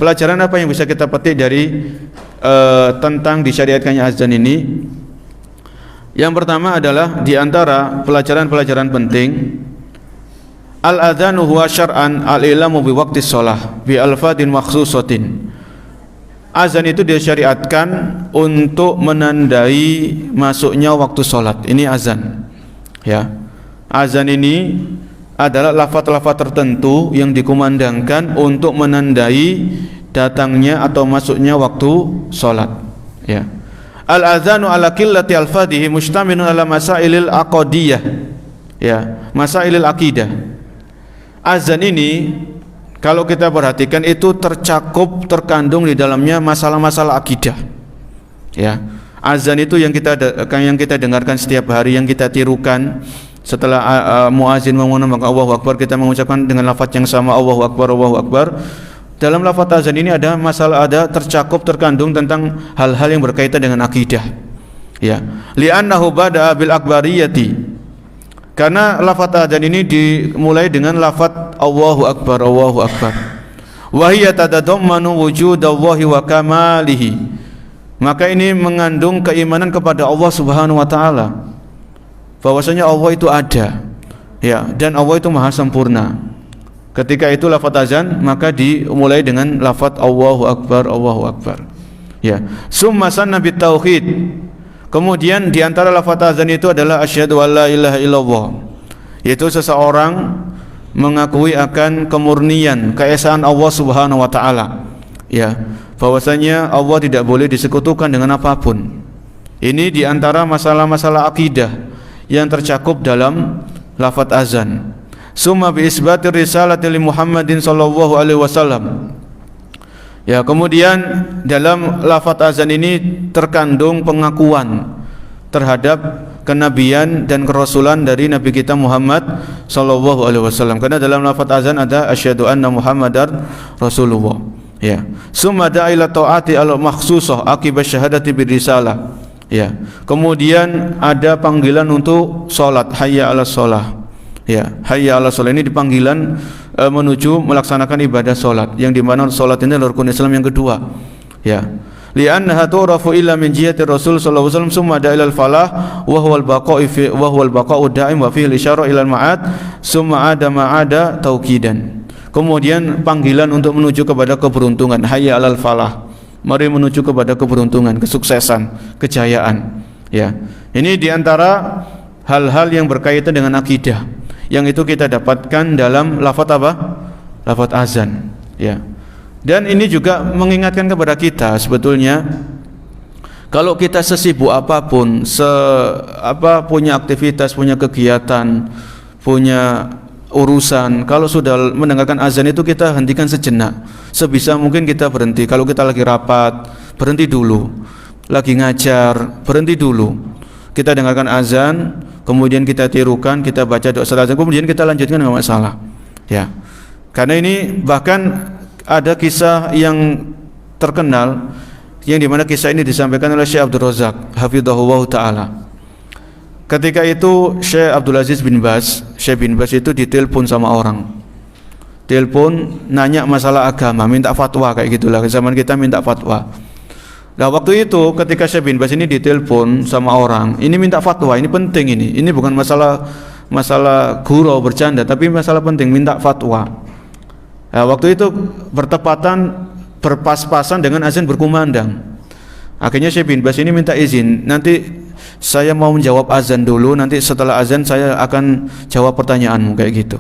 pelajaran apa yang bisa kita petik dari tentang disyariatkannya azan ini? Yang pertama adalah di antara pelajaran-pelajaran penting, al-adzanu huwa syar'an al-ilamu bi waqtis shalah bi alfadin makhsusatin. Azan itu disyariatkan untuk menandai masuknya waktu salat. Ini azan. Ya. Azan ini adalah lafaz-lafaz tertentu yang dikumandangkan untuk menandai datangnya atau masuknya waktu salat. Ya. Al-adzanu ala qillati alfadhihi mustamilun ala masailil aqdiyah. Ya, masailil aqidah. Azan ini kalau kita perhatikan itu terkandung di dalamnya masalah-masalah akidah. Ya. Azan itu yang kita dengarkan setiap hari, yang kita tirukan setelah muazin mengumandangkan Allahu Akbar, kita mengucapkan dengan lafaz yang sama, Allahu Akbar, Allahu Akbar. Dalam lafaz azan ini ada terkandung tentang hal-hal yang berkaitan dengan akidah. Ya. Li'annahu bada'a bil akbariyati. Karena lafaz azan ini dimulai dengan lafaz Allahu Akbar, Allahu Akbar. Wa hiya tadadammanu wujudallahi wa kamalihi. Maka ini mengandung keimanan kepada Allah Subhanahu wa taala. Bahwasanya Allah itu ada. Ya, dan Allah itu maha sempurna. Ketika itu lafaz azan maka dimulai dengan lafaz Allahu Akbar, Allahu Akbar. Ya. Summa sanna bit tauhid. Kemudian di antara lafaz azan itu adalah asyhadu alla ilaha illallah. Yaitu seseorang mengakui akan kemurnian, keesaan Allah Subhanahu wa taala. Ya, bahwasanya Allah tidak boleh disekutukan dengan apapun. Ini di antara masalah-masalah akidah yang tercakup dalam lafaz azan. Summa bi isbatir risalati li Muhammadin sallallahu alaihi wasallam. Ya, kemudian dalam lafaz azan ini terkandung pengakuan terhadap kenabian dan kerasulan dari Nabi kita Muhammad sallallahu alaihi wasallam. Karena dalam lafaz azan ada asyhadu anna Muhammadar Rasulullah. Ya. Summa da'a ila ta'ati al-makhsusah akibat syahadati birisalah. Ya. Kemudian ada panggilan untuk salat, hayya 'alas shalah. Ya, hayya 'alas shalah ini dipanggilan menuju melaksanakan ibadah salat, yang di mana salat ini adalah rukun Islam yang kedua. Ya. Li'annaha tu'rafu illa min jihati Rasul sallallahu alaihi wasallam summa da'a ilal falah wa huwa al-baqa'u da'im wa fihi al-isyara ila al-ma'ad summa ada ma'ada tauqidan. Kemudian panggilan untuk menuju kepada keberuntungan, hayya 'alal falah. Mari menuju kepada keberuntungan, kesuksesan, kejayaan. Ya. Ini di antara hal-hal yang berkaitan dengan akidah yang itu kita dapatkan dalam lafaz apa? Lafaz azan. Ya. Dan ini juga mengingatkan kepada kita sebetulnya kalau kita sesibuk apapun, punya aktivitas, punya kegiatan, punya urusan, kalau sudah mendengarkan azan itu kita hentikan sejenak. Sebisa mungkin kita berhenti. Kalau kita lagi rapat, berhenti dulu. Lagi ngajar, berhenti dulu. Kita dengarkan azan, kemudian kita tirukan, kita baca doa azan, kemudian kita lanjutkan, enggak masalah. Ya. Karena ini bahkan ada kisah yang terkenal yang dimana kisah ini disampaikan oleh Syekh Abdul Razak hafizahullah taala. Ketika itu Syekh Abdul Aziz bin Baz, Syekh bin Baz itu ditelepon sama orang. Telepon nanya masalah agama, minta fatwa kayak gitulah. Zaman kita minta fatwa. Nah, waktu itu ketika Syekh bin Baz ini ditelepon sama orang, ini minta fatwa, ini penting ini. Ini bukan masalah gurau bercanda, tapi masalah penting, minta fatwa. Nah, waktu itu berpas-pasan dengan azan berkumandang. Akhirnya Syekh bin Baz ini minta izin, nanti saya mau menjawab azan dulu, nanti setelah azan saya akan jawab pertanyaanmu, kayak gitu.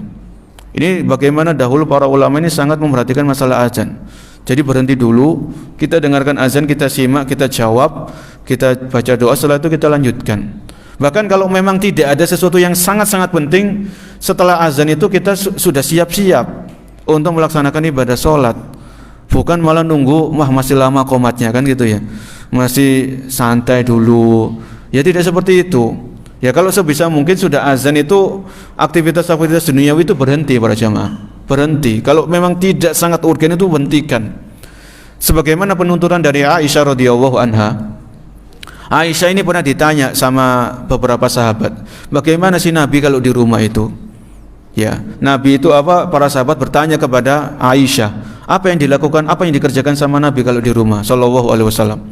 Ini bagaimana dahulu para ulama ini sangat memperhatikan masalah azan. Jadi berhenti dulu, kita dengarkan azan, kita simak, kita jawab, kita baca doa, setelah itu kita lanjutkan. Bahkan kalau memang tidak ada sesuatu yang sangat-sangat penting, setelah azan itu kita sudah siap-siap untuk melaksanakan ibadah sholat. Bukan malah nunggu, masih lama qomatnya, kan gitu ya, masih santai dulu. Ya tidak seperti itu. Ya kalau sebisa mungkin sudah azan itu aktivitas-aktivitas duniawi itu berhenti para jamaah. Berhenti. Kalau memang tidak sangat urgen itu hentikan. Sebagaimana penuturan dari Aisyah radhiyallahu anha. Aisyah ini pernah ditanya sama beberapa sahabat, bagaimana sih Nabi kalau di rumah itu? Ya, Nabi itu apa? Para sahabat bertanya kepada Aisyah, Apa yang dilakukan, apa yang dikerjakan sama Nabi kalau di rumah sallallahu alaihi wasallam.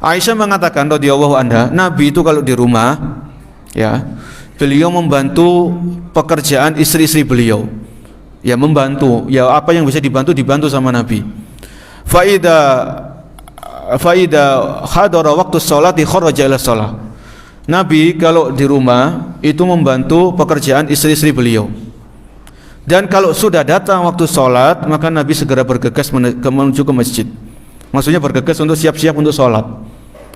Aisyah mengatakan radhiyallahu anha, Nabi itu kalau di rumah ya, beliau membantu pekerjaan istri-istri beliau. Ya, membantu, ya apa yang bisa dibantu sama Nabi. Faida hadara waktu sholati kharaja ila shalah. Nabi kalau di rumah itu membantu pekerjaan istri-istri beliau. Dan kalau sudah datang waktu sholat, maka Nabi segera bergegas menuju ke masjid. Maksudnya bergegas untuk siap-siap untuk sholat.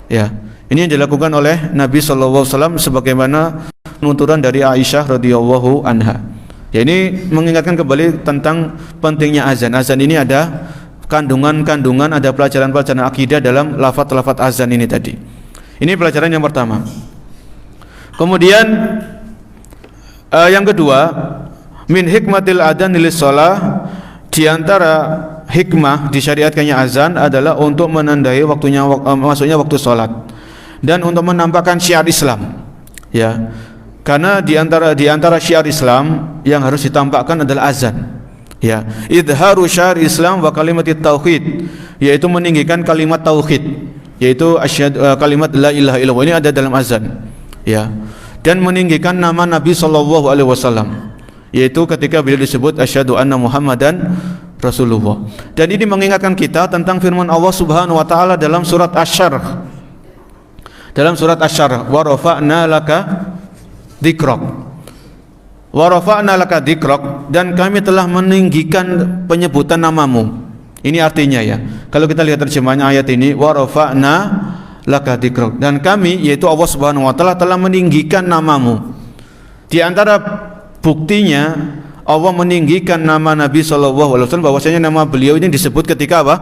Ya, ini yang dilakukan oleh Nabi sallallahu alaihi wasallam sebagaimana penuturan dari Aisyah radhiyallahu anha. Ya, ini mengingatkan kembali tentang pentingnya azan. Azan ini ada kandungan-kandungan, ada pelajaran-pelajaran akidah dalam lafaz-lafaz azan ini tadi. Ini pelajaran yang pertama. Kemudian yang kedua, min hikmatil adzan lis shalah, di antara hikmah disyariatkannya azan adalah untuk menandai waktunya masuknya waktu salat dan untuk menampakkan syiar Islam. Ya. Karena di antara syiar Islam yang harus ditampakkan adalah azan. Ya, idharu syiar Islam wa kalimatit tauhid, yaitu meninggikan kalimat tauhid, yaitu kalimat la ilaha illallah, ini ada dalam azan. Ya. Dan meninggikan nama Nabi sallallahu alaihi wasallam, yaitu ketika beliau disebut asyhadu anna Muhammadan Rasulullah. Dan ini mengingatkan kita tentang firman Allah Subhanahu wa taala dalam surat Asy-Syarh. Dalam surat Asy-Syarh, wa rafa'na laka dzikrak. Wa rafa'na laka dzikrak, dan kami telah meninggikan penyebutan namamu. Ini artinya ya. Kalau kita lihat terjemahannya ayat ini, wa rafa'na laka dzikrak, dan kami yaitu Allah Subhanahu wa taala telah meninggikan namamu. Di antara buktinya Allah meninggikan nama Nabi sallallahu alaihi wasallam, bahwasanya nama beliau ini disebut ketika apa?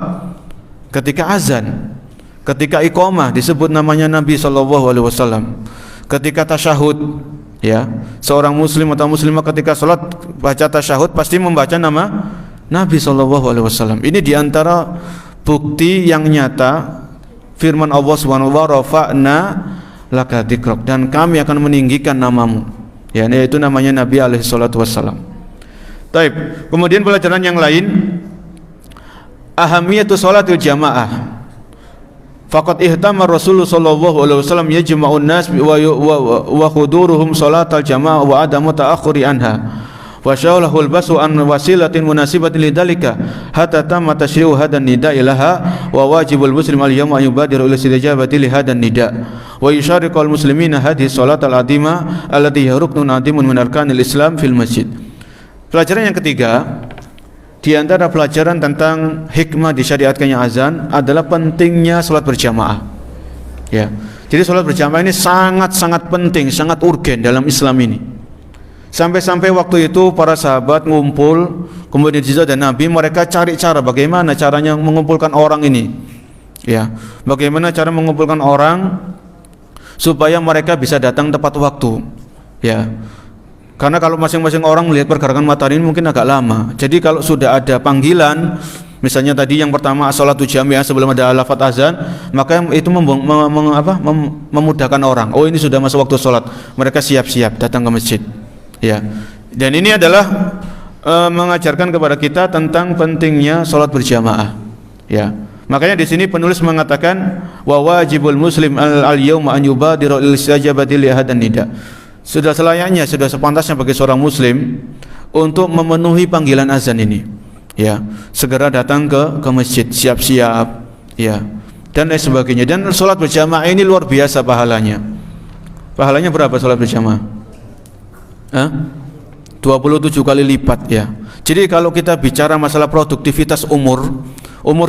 Ketika azan. Ketika iqamah disebut namanya Nabi sallallahu alaihi wasallam. Ketika tasyahud, ya, seorang muslim atau muslimah ketika salat baca tasyahud pasti membaca nama Nabi sallallahu alaihi wasallam. Ini diantara bukti yang nyata firman Allah Subhanahu wa taala, rafa'na laka dzikrak, dan kami akan meninggikan namamu. Ya, yaitu namanya Nabi alaihi salatu wassalam. Taib. Kemudian pelajaran yang lain, ahamiyatu sholatil jamaah. Faqad ihtama Rasulullah sallallahu alaihi wasallam yajma'un nas wa huduruhum sholatal jamaah wa adamu ta'akhuri anha. Wa syawlahul basu an wasilatin munasibatin lidzalika hatta tamma tashri'u hadan nida ilaha wa wajibul muslim al-yawma yubadiru ila istijabati li hadan nida wa yusyariqul muslimina hadhihi sholatal adhima allati ruknun adhimun min arkanil islam fil masjid. Pelajaran yang ketiga, di antara pelajaran tentang hikmah disyariatkannya azan adalah pentingnya salat berjamaah. Ya. Jadi salat berjamaah ini sangat-sangat penting, sangat urgen dalam Islam ini. Sampai-sampai waktu itu para sahabat ngumpul, kemudian Jibril dan Nabi mereka cari cara bagaimana caranya mengumpulkan orang ini. Ya. Bagaimana cara mengumpulkan orang supaya mereka bisa datang tepat waktu. Ya. Karena kalau masing-masing orang melihat pergerakan matahari ini mungkin agak lama. Jadi kalau sudah ada panggilan, misalnya tadi yang pertama as-shalatu jami'ah sebelum ada lafaz azan, maka itu memudahkan orang. Oh, ini sudah masuk waktu sholat, mereka siap-siap datang ke masjid. Ya. Dan ini adalah mengajarkan kepada kita tentang pentingnya sholat berjamaah. Ya. Makanya di sini penulis mengatakan wa wajibul muslim al-yawma an yubadira lil istajabati li hadan nida. Sudah selayaknya, sudah sepantasnya bagi seorang muslim untuk memenuhi panggilan azan ini. Ya, segera datang ke masjid, siap-siap, ya, dan lain sebagainya. Dan salat berjamaah ini luar biasa pahalanya. Pahalanya berapa salat berjamaah? 27 kali lipat, ya. Jadi kalau kita bicara masalah produktivitas umur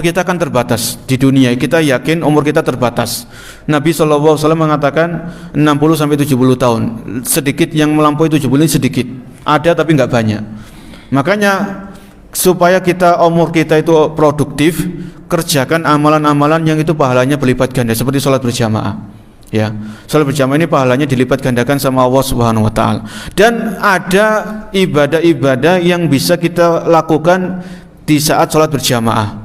kita kan terbatas di dunia. Kita yakin umur kita terbatas. Nabi SAW mengatakan 60 sampai 70 tahun. Sedikit yang melampaui 70 ini sedikit. Ada tapi enggak banyak. Makanya supaya umur kita itu produktif, kerjakan amalan-amalan yang itu pahalanya berlipat ganda seperti salat berjamaah. Ya, salat berjamaah ini pahalanya dilipat gandakan sama Allah Subhanahu wa taala. Dan ada ibadah-ibadah yang bisa kita lakukan di saat salat berjamaah.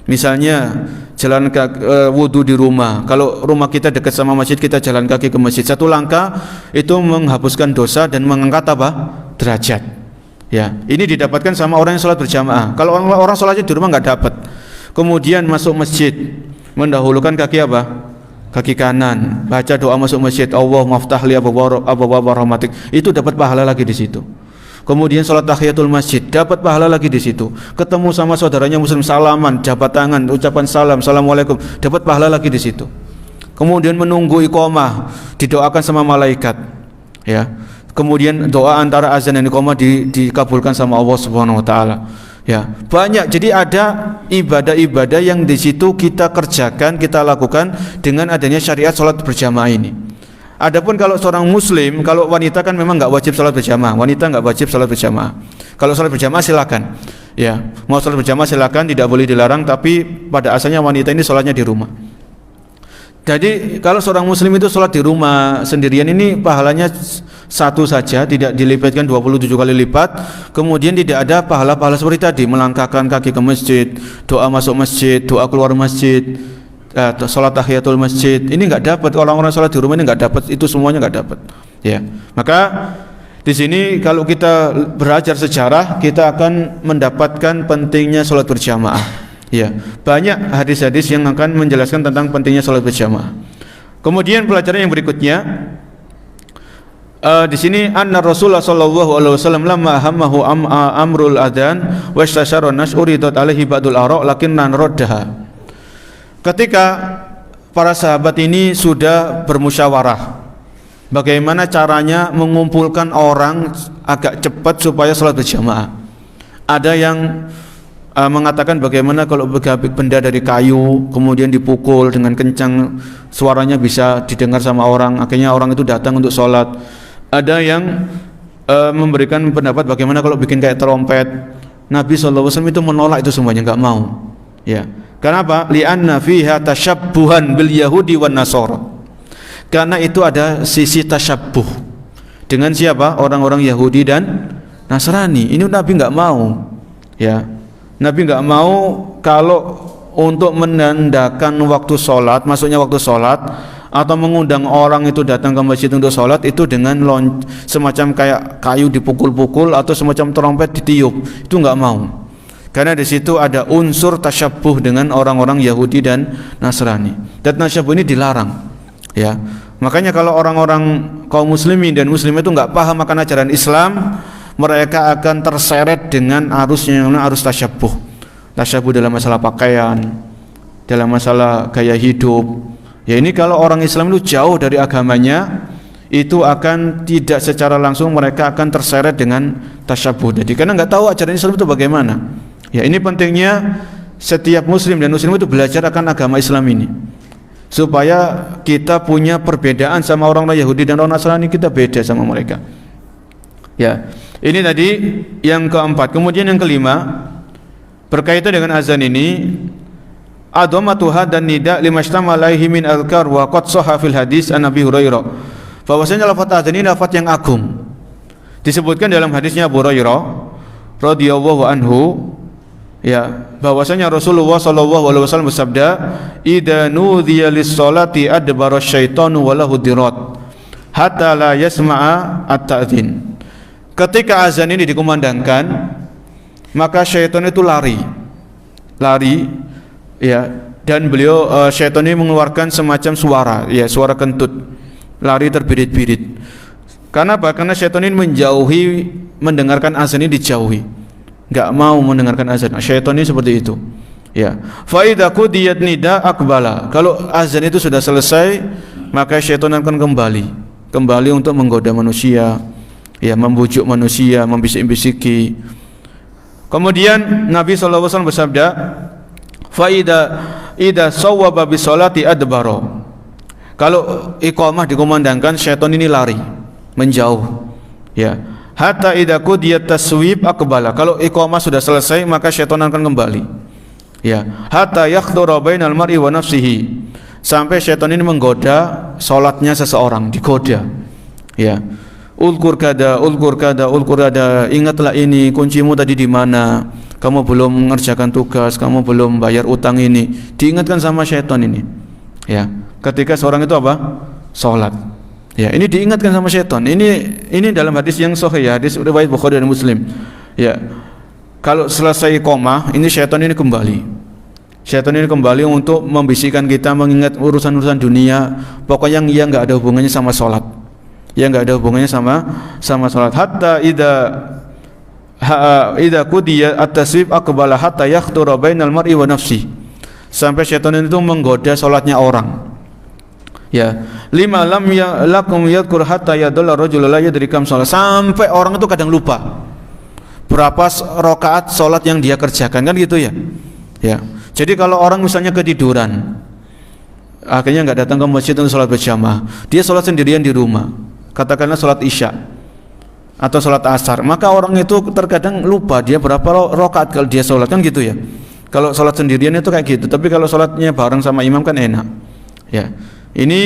Misalnya jalan wudu di rumah. Kalau rumah kita dekat sama masjid, kita jalan kaki ke masjid. Satu langkah itu menghapuskan dosa dan mengangkat apa? Derajat. Ya, ini didapatkan sama orang yang sholat berjamaah. Kalau orang sholatnya di rumah nggak dapat. Kemudian masuk masjid, mendahulukan kaki apa? Kaki kanan, baca doa masuk masjid, Allah maftahli abwaaba rahmatik. Itu dapat pahala lagi di situ. Kemudian sholat tahiyatul masjid, dapat pahala lagi di situ. Ketemu sama saudaranya muslim, salaman, jabat tangan, ucapan salam, assalamualaikum, dapat pahala lagi di situ. Kemudian menunggu iqamah, didoakan sama malaikat. Ya. Kemudian doa antara azan dan iqamah dikabulkan sama Allah Subhanahu wa taala. Ya, banyak. Jadi ada ibadah-ibadah yang di situ kita kerjakan, kita lakukan dengan adanya syariat salat berjamaah ini. Adapun kalau seorang muslim, kalau wanita kan memang enggak wajib salat berjamaah. Wanita enggak wajib salat berjamaah. Kalau salat berjamaah silakan. Ya, mau salat berjamaah silakan, tidak boleh dilarang, tapi pada asalnya wanita ini salatnya di rumah. Jadi kalau seorang muslim itu sholat di rumah sendirian ini pahalanya satu saja, tidak dilipatkan 27 kali lipat. Kemudian tidak ada pahala-pahala seperti tadi, melangkahkan kaki ke masjid, doa masuk masjid, doa keluar masjid, sholat tahiyatul masjid. Ini enggak dapat, orang-orang sholat di rumah ini enggak dapat, itu semuanya enggak dapat. Ya, maka di sini kalau kita belajar sejarah, kita akan mendapatkan pentingnya sholat berjamaah. Ya, banyak hadis-hadis yang akan menjelaskan tentang pentingnya salat berjamaah. Kemudian pelajaran yang berikutnya, di sini anna Rasulullah sallallahu alaihi wasallam lamma hammahu amrul adzan wa istashara an-nas uridat alaihi ba'dul ara' lakinna raddaha. Ketika para sahabat ini sudah bermusyawarah bagaimana caranya mengumpulkan orang agak cepat supaya salat berjamaah. Ada yang mengatakan bagaimana kalau benda dari kayu kemudian dipukul dengan kencang, suaranya bisa didengar sama orang, akhirnya orang itu datang untuk sholat. Ada yang memberikan pendapat bagaimana kalau bikin kayak trompet. Nabi SAW itu menolak itu semuanya, enggak mau. Ya, kenapa? Li'anna fiha tasyabbuhan bil yahudi wan nasara. Karena itu ada sisi tasyabbuh dengan siapa? Orang-orang Yahudi dan Nasrani. Ini Nabi enggak mau. Ya, Nabi enggak mau kalau untuk menandakan waktu sholat, masuknya waktu sholat, atau mengundang orang itu datang ke masjid untuk sholat itu dengan semacam kayak kayu dipukul-pukul atau semacam trompet ditiup. Itu enggak mau. Karena di situ ada unsur tasyabbuh dengan orang-orang Yahudi dan Nasrani. Dan tasyabbuh ini dilarang. Ya, makanya kalau orang-orang kaum muslimin dan muslimah itu enggak paham akan ajaran Islam, mereka akan terseret dengan arusnya, arus tasyabbuh. Tasyabbuh dalam masalah pakaian, dalam masalah gaya hidup. Ya, ini kalau orang Islam itu jauh dari agamanya, itu akan tidak secara langsung mereka akan terseret dengan tasyabbuh. Jadi karena enggak tahu ajaran Islam itu bagaimana. Ya, ini pentingnya setiap muslim dan muslim itu belajar akan agama Islam ini, supaya kita punya perbedaan sama orang-orang Yahudi dan orang Nasrani, kita beda sama mereka. Ya, ini tadi yang keempat. Kemudian yang kelima, berkaitan dengan azan ini, adhamatuha dan nida limastamalahi min azkar wa qad sahha fil hadis an Abi Hurairah. Bahwasanya lafaz azan ini lafaz yang agung. Disebutkan dalam hadisnya Abu Hurairah radhiyallahu anhu, ya, bahwasanya Rasulullah sallallahu alaihi wasallam bersabda, "Idza nudiya lis-sholati adbara syaitanu wa lahu dirat hatta la yasma'a at-ta'dzin." Ketika azan ini dikumandangkan, maka syaitan itu lari, ya, dan beliau syaitan ini mengeluarkan semacam suara, ya, suara kentut, lari terbirit-birit. Karena apa? Karena syaitan ini menjauhi, mendengarkan azan ini dijauhi, enggak mau mendengarkan azan. Syaitan ini seperti itu. Ya, fa idza qudiyat nida aqbala. Kalau azan itu sudah selesai, maka syaitan akan kembali untuk menggoda manusia. Ya, membujuk manusia, membisik-bisiki. Kemudian Nabi SAW bersabda, fa idza sawwaba bis salati adbara. Kalau iqamah dikumandangkan, syaitan ini lari, menjauh. Ya, hatta idza qudiyat taswib aqbala. Kalau iqamah sudah selesai, maka syaitan akan kembali. Ya, hatta yakhdura bainal mar'i wa nafsihi. Sampai syaitan ini menggoda salatnya seseorang, digoda. Ya. Ulkur kada, ingatlah ini, kuncimu tadi di mana? Kamu belum mengerjakan tugas, kamu belum bayar utang ini. Diingatkan sama syaitan ini. Ya, ketika seorang itu apa? Salat. Ya, ini diingatkan sama syaitan. Ini dalam hadis yang sahih, ya, hadis riwayat Bukhari dan Muslim. Ya. Kalau selesai iqamah, ini syaitan ini kembali. Syaitan ini kembali untuk membisikkan kita mengingat urusan-urusan dunia, pokoknya yang enggak ada hubungannya sama salat. Yang enggak ada hubungannya sama salat. Hatta idza qudiya at-taswib aqbala hatta yakhturu bainal mar'i wa nafsi. Sampai syaitan itu menggoda salatnya orang. Ya, lima lam lakum yadhkur hatta yadulla rajul la yadri kam salat. Sampai orang itu kadang lupa berapa rakaat salat yang dia kerjakan, kan gitu ya. Ya. Jadi kalau orang misalnya ketiduran, akhirnya enggak datang ke masjid untuk salat berjamaah, dia salat sendirian di rumah, katakanlah salat isya atau salat asar, maka orang itu terkadang lupa dia berapa rakaat kalau dia salat, kan gitu ya. Kalau salat sendirian itu kayak gitu, tapi kalau salatnya bareng sama imam kan enak. Ya. Ini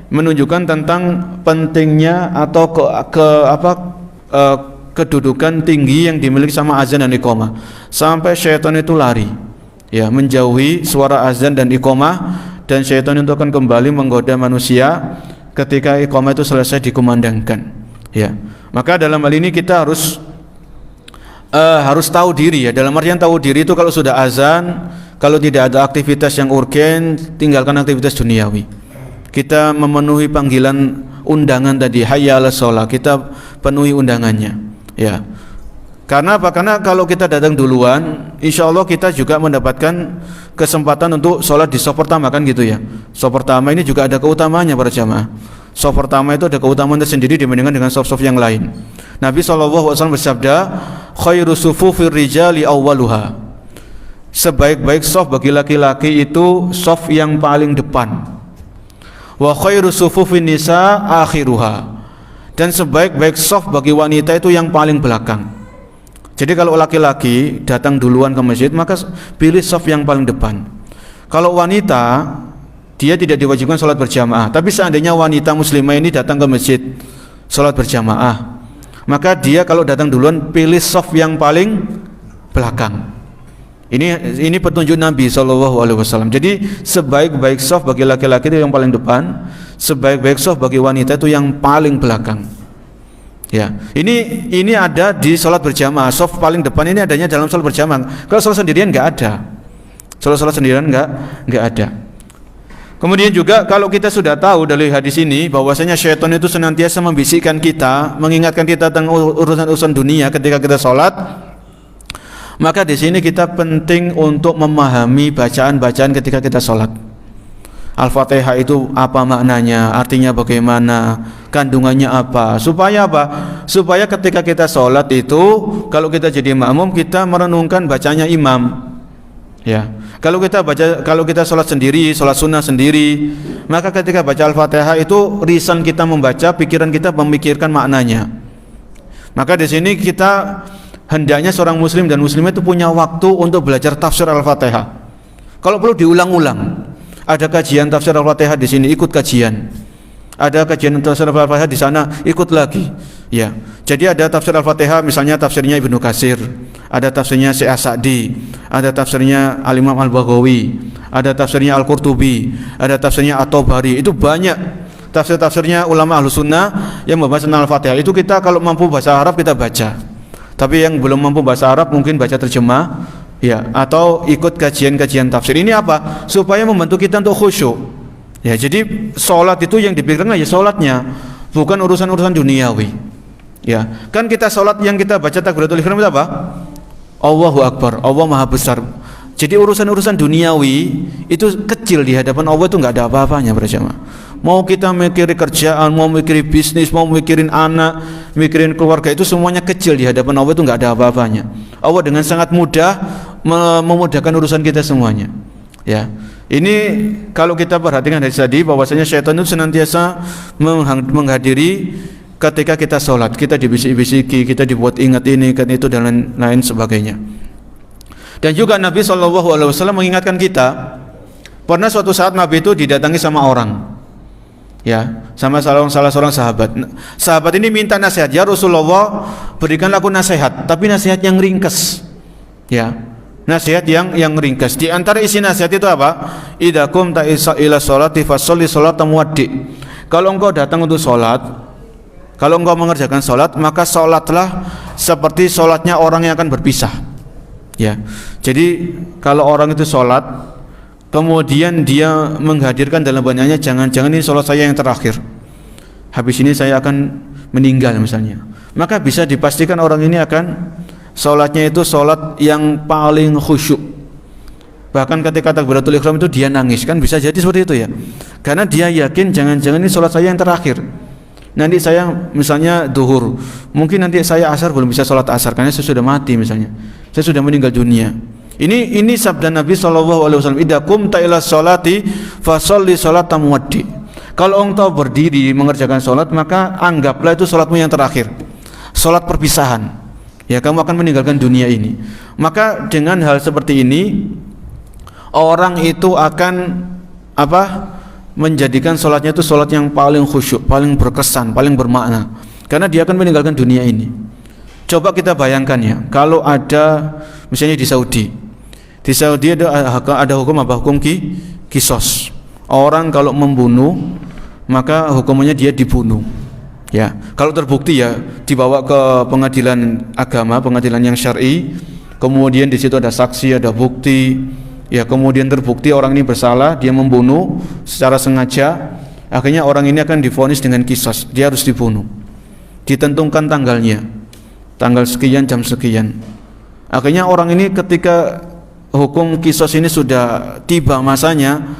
menunjukkan tentang pentingnya atau kedudukan tinggi yang dimiliki sama azan dan iqamah. Sampai syaitan itu lari, ya, menjauhi suara azan dan iqamah, dan syaitan itu akan kembali menggoda manusia ketika iqamah itu selesai dikumandangkan. Ya. Maka dalam hal ini kita harus tahu diri, ya. Dalam artian tahu diri itu kalau sudah azan, kalau tidak ada aktivitas yang urgen, tinggalkan aktivitas duniawi. Kita memenuhi panggilan undangan tadi, hayya 'alas shalah, kita penuhi undangannya, ya. Karena apa? Karena kalau kita datang duluan, insya Allah kita juga mendapatkan kesempatan untuk sholat di shaf pertama, kan gitu ya. Shaf pertama ini juga ada keutamanya para jamaah. Shaf pertama itu ada keutamaan tersendiri dibandingkan dengan shaf-shaf yang lain. Nabi SAW bersabda, khairu sufufir rijali awwaluha. Sebaik-baik shaf bagi laki-laki itu shaf yang paling depan. Wa khairu sufufin nisa akhiruha. Dan sebaik-baik shaf bagi wanita itu yang paling belakang. Jadi kalau laki-laki datang duluan ke masjid, maka pilih shaf yang paling depan. Kalau wanita, dia tidak diwajibkan sholat berjamaah, tapi seandainya wanita muslimah ini datang ke masjid sholat berjamaah, maka dia kalau datang duluan pilih shaf yang paling belakang. Ini petunjuk Nabi SAW. Jadi sebaik-baik shaf bagi laki-laki itu yang paling depan, sebaik-baik shaf bagi wanita itu yang paling belakang. Ya, ini ada di sholat berjamaah. Shaf paling depan ini adanya dalam sholat berjamaah. Kalau sholat sendirian nggak ada. Sholat sendirian nggak ada. Kemudian juga kalau kita sudah tahu dari hadis ini bahwasanya syaitan itu senantiasa membisikkan kita, mengingatkan kita tentang urusan-urusan dunia ketika kita sholat, maka di sini kita penting untuk memahami bacaan-bacaan ketika kita sholat. Al-Fatihah itu apa maknanya, artinya bagaimana, kandungannya apa, supaya apa? Supaya ketika kita sholat itu, kalau kita jadi makmum, kita merenungkan bacanya imam. Ya, kalau kita sholat sendiri, sholat sunnah sendiri, maka ketika baca Al-Fatihah itu lisan kita membaca, pikiran kita memikirkan maknanya. Maka di sini kita hendaknya seorang muslim dan muslimah itu punya waktu untuk belajar tafsir Al-Fatihah. Kalau perlu diulang-ulang. Ada kajian tafsir Al-Fatihah di sini, ikut kajian. Ada kajian tafsir Al-Fatihah di sana, ikut lagi. Ya. Jadi ada tafsir Al-Fatihah, misalnya tafsirnya Ibnu Katsir, ada tafsirnya Syekh As-Sa'di, ada tafsirnya Al-Imam Al-Baghawi, ada tafsirnya Al-Qurtubi, ada tafsirnya At-Tabari. Itu banyak tafsir-tafsirnya ulama Ahlus Sunnah yang membahas tentang Al-Fatihah. Itu kita kalau mampu bahasa Arab kita baca. Tapi yang belum mampu bahasa Arab mungkin baca terjemah, ya, atau ikut kajian-kajian tafsir. Ini apa? Supaya membantu kita untuk khusyuk. Ya, jadi sholat itu yang dipikirkan ya sholatnya, bukan urusan-urusan duniawi. Ya, kan kita sholat yang kita baca takbiratul ihram itu apa? Allahu Akbar, Allah Maha Besar. Jadi urusan-urusan duniawi itu kecil di hadapan Allah, itu nggak ada apa-apanya berjamaah. Mau kita mikirin kerjaan, mau mikirin bisnis, mau mikirin anak, mikirin keluarga, itu semuanya kecil di hadapan Allah, itu nggak ada apa-apanya. Allah dengan sangat mudah memudahkan urusan kita semuanya. Ya, ini kalau kita perhatikan dari tadi bahwasanya syaitan itu senantiasa menghadiri ketika kita sholat, kita dibisik-bisiki, kita dibuat ingat ini, kan itu dan lain sebagainya. Dan juga Nabi SAW mengingatkan kita, pernah suatu saat Nabi itu didatangi sama orang. Ya, sama salah seorang sahabat. Sahabat ini minta nasihat, ya Rasulullah, berikanlah aku nasihat, tapi nasihat yang ringkas. Ya, nasihat yang ringkas. Di antara isi nasihat itu apa? Idza qumta ila sholati fasholli sholatan muwaddi. Kalau engkau datang untuk sholat, kalau engkau mengerjakan sholat, maka sholatlah seperti sholatnya orang yang akan berpisah. Ya, jadi kalau orang itu sholat, kemudian dia menghadirkan dalam benaknya, jangan-jangan ini sholat saya yang terakhir, habis ini saya akan meninggal misalnya, maka bisa dipastikan orang ini akan sholatnya itu sholat yang paling khusyuk. Bahkan ketika takbiratul ihram itu dia nangis, kan bisa jadi seperti itu ya, karena dia yakin jangan-jangan ini sholat saya yang terakhir. Nanti saya misalnya duhur, mungkin nanti saya asar belum bisa sholat asar karena saya sudah mati misalnya, saya sudah meninggal dunia. Ini sabda Nabi SAW, idza qumta ila sholati fasholli sholata muwaddi. Kalau engkau berdiri mengerjakan sholat, maka anggaplah itu sholatmu yang terakhir, sholat perpisahan. Ya, kamu akan meninggalkan dunia ini. Maka dengan hal seperti ini, orang itu akan menjadikan sholatnya itu sholat yang paling khusyuk, paling berkesan, paling bermakna, karena dia akan meninggalkan dunia ini. Coba kita bayangkan ya, kalau ada misalnya di Saudi ada hukum apa? Hukum kisos. Orang kalau membunuh, maka hukumannya dia dibunuh. Ya, kalau terbukti ya dibawa ke pengadilan agama, pengadilan yang syar'i. Kemudian di situ ada saksi, ada bukti. Ya, kemudian terbukti orang ini bersalah, dia membunuh secara sengaja, akhirnya orang ini akan divonis dengan kisos, dia harus dibunuh. Ditentukan tanggalnya, tanggal sekian, jam sekian. Akhirnya orang ini ketika hukum kisos ini sudah tiba masanya,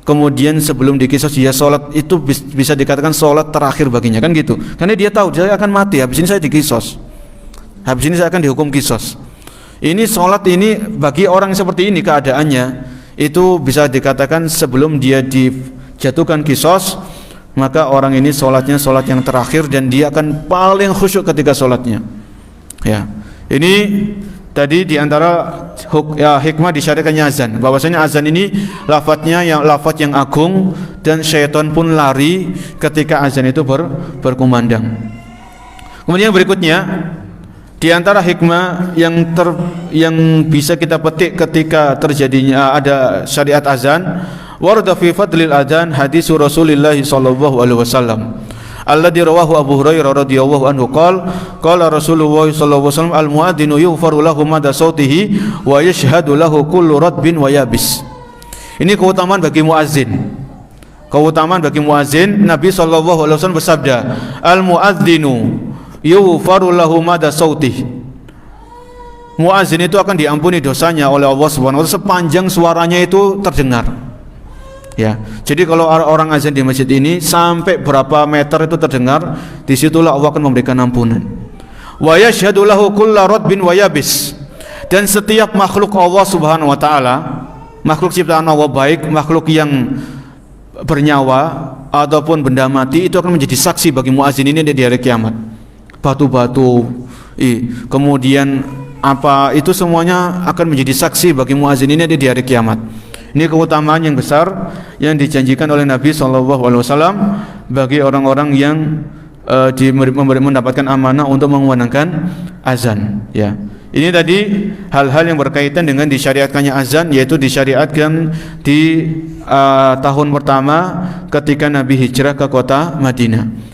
kemudian sebelum dikisos dia sholat, itu bisa dikatakan sholat terakhir baginya, kan gitu. Karena dia tahu dia akan mati, habis ini saya dikisos, habis ini saya akan dihukum kisos. Ini sholat ini bagi orang seperti ini keadaannya, itu bisa dikatakan sebelum dia dijatuhkan kisos, maka orang ini sholatnya sholat yang terakhir dan dia akan paling khusyuk ketika sholatnya. Ya, ini tadi diantara hikmah disyariatkannya azan, bahwasanya azan ini lafadznya lafadz yang agung dan syaitan pun lari ketika azan itu berkumandang. Kemudian berikutnya, di antara hikmah yang bisa kita petik ketika terjadinya ada syariat azan, warada fi fadlil adzan hadis Rasulullah sallallahu alaihi wasallam alladzi rawahu Abu Hurairah radhiyallahu anhu qala Rasulullah sallallahu alaihi wasallam al muadzinu yughfaru lahu madha sautihi wa yashhadu lahu kullu radbin wa yabis. Ini keutamaan bagi muadzin. Keutamaan bagi muadzin, Nabi sallallahu alaihi wasallam bersabda, al muadzinu yughfaru lahu madha sautih. Muadzin itu akan diampuni dosanya oleh Allah Subhanahu wa taala sepanjang suaranya itu terdengar. Ya. Jadi kalau orang azan di masjid ini sampai berapa meter itu terdengar, disitulah Allah akan memberikan ampunan. Wa yashhadu lahu kullu radbin wa yabis. Dan setiap makhluk Allah Subhanahu wa taala, makhluk ciptaan Allah, baik makhluk yang bernyawa ataupun benda mati, itu akan menjadi saksi bagi muadzin ini di hari kiamat. Batu-batu, kemudian apa, itu semuanya akan menjadi saksi bagi muadzin ini di hari kiamat. Ini keutamaan yang besar yang dijanjikan oleh Nabi SAW bagi orang-orang yang mendapatkan amanah untuk mengumandangkan azan. Ya, ini tadi hal-hal yang berkaitan dengan disyariatkannya azan, yaitu disyariatkan di tahun pertama ketika Nabi hijrah ke kota Madinah.